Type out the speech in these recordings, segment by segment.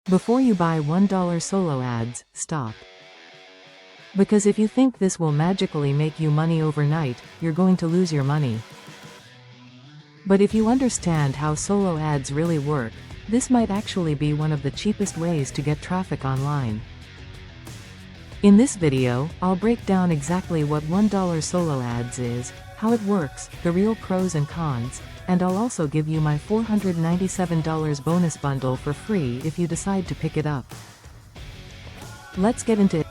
Before you buy $1 solo ads, stop. Because if you think this will magically make you money overnight, you're going to lose your money. But if you understand how solo ads really work, this might actually be one of the cheapest ways to get traffic online. In this video, I'll break down exactly what $1 solo ads is, how it works, the real pros and cons, and I'll also give you my $497 bonus bundle for free if you decide to pick it up. Let's get into it.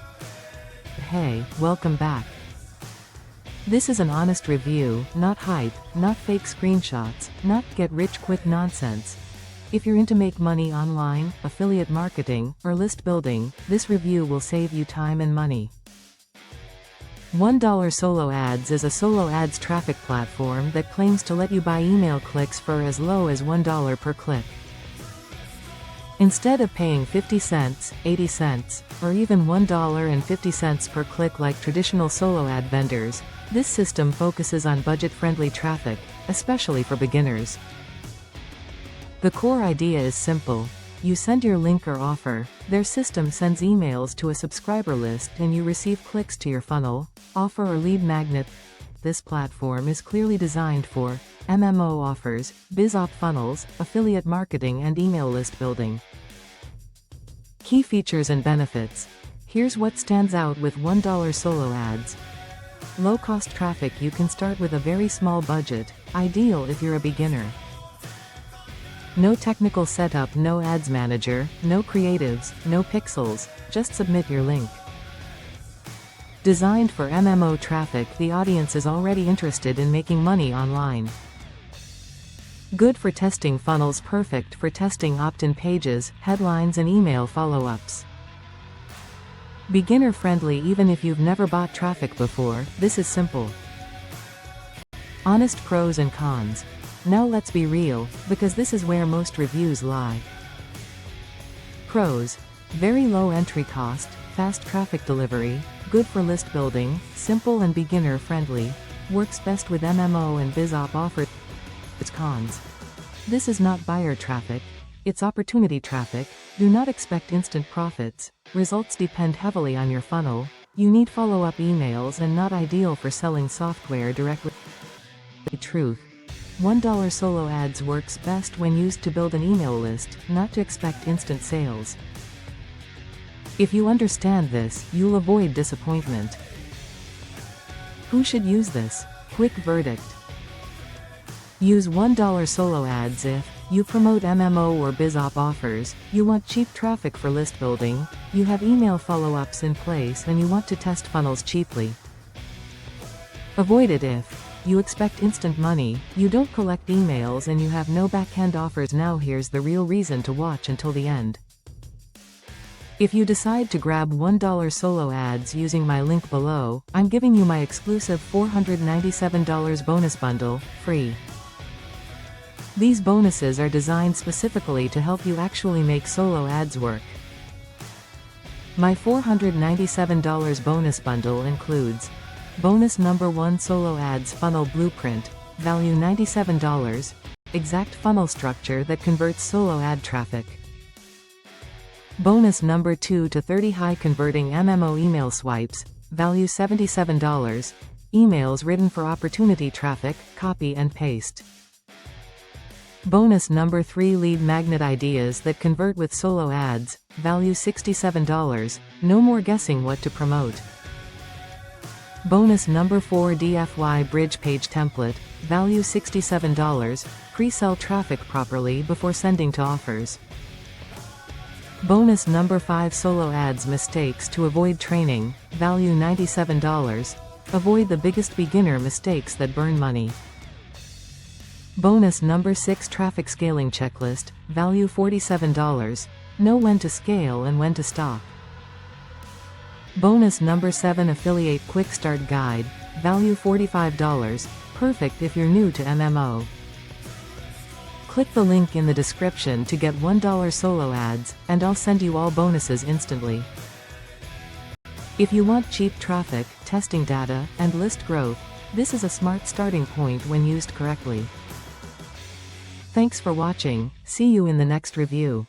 Hey, welcome back. This is an honest review, not hype, not fake screenshots, not get-rich-quick nonsense. If you're into make money online, affiliate marketing, or list building, this review will save you time and money. $1 Solo Ads is a solo ads traffic platform that claims to let you buy email clicks for as low as $1 per click. Instead of paying 50 cents, 80 cents, or even $1.50 per click like traditional solo ad vendors, this system focuses on budget-friendly traffic, especially for beginners. The core idea is simple. You send your link or offer, their system sends emails to a subscriber list and you receive clicks to your funnel, offer or lead magnet. This platform is clearly designed for MMO offers, BizOp funnels, affiliate marketing and email list building. Key features and benefits. Here's what stands out with $1 solo ads. Low-cost traffic. You can start with a very small budget, ideal if you're a beginner. No technical setup, no ads manager, no creatives, no pixels, just submit your link. Designed for MMO traffic. The audience is already interested in making money online. Good for testing funnels, perfect for testing opt-in pages, headlines and email follow-ups. Beginner friendly. Even if you've never bought traffic before, this is simple. Honest pros and cons. Now let's be real, because this is where most reviews lie. Pros. Very low entry cost, fast traffic delivery, good for list building, simple and beginner friendly, works best with MMO and BizOp offers. Its cons. This is not buyer traffic, it's opportunity traffic. Do not expect instant profits, results depend heavily on your funnel, you need follow-up emails and not ideal for selling software directly. Truth. $1 solo ads works best when used to build an email list, not to expect instant sales. If you understand this, you'll avoid disappointment. Who should use this? Quick verdict. Use $1 solo ads if you promote MMO or BizOp offers, you want cheap traffic for list building, you have email follow-ups in place and you want to test funnels cheaply. Avoid it if you expect instant money, you don't collect emails and you have no back-end offers. Now here's the real reason to watch until the end. If you decide to grab $1 solo ads using my link below, I'm giving you my exclusive $497 bonus bundle, free. These bonuses are designed specifically to help you actually make solo ads work. My $497 bonus bundle includes bonus number 1 solo ads funnel blueprint, value $97, exact funnel structure that converts solo ad traffic. Bonus number 2 to 30 high converting MMO email swipes, value $77, emails written for opportunity traffic, copy and paste. Bonus number 3 lead magnet ideas that convert with solo ads, value $67, no more guessing what to promote. Bonus number 4 DFY bridge page template, value $67, pre-sell traffic properly before sending to offers. Bonus number 5 solo ads mistakes to avoid training, value $97, avoid the biggest beginner mistakes that burn money. Bonus number 6 traffic scaling checklist, value $47, know when to scale and when to stop. Bonus number 7 affiliate quick start guide, value $45, perfect if you're new to MMO. Click the link in the description to get $1 solo ads, and I'll send you all bonuses instantly. If you want cheap traffic, testing data, and list growth, this is a smart starting point when used correctly. Thanks for watching, see you in the next review.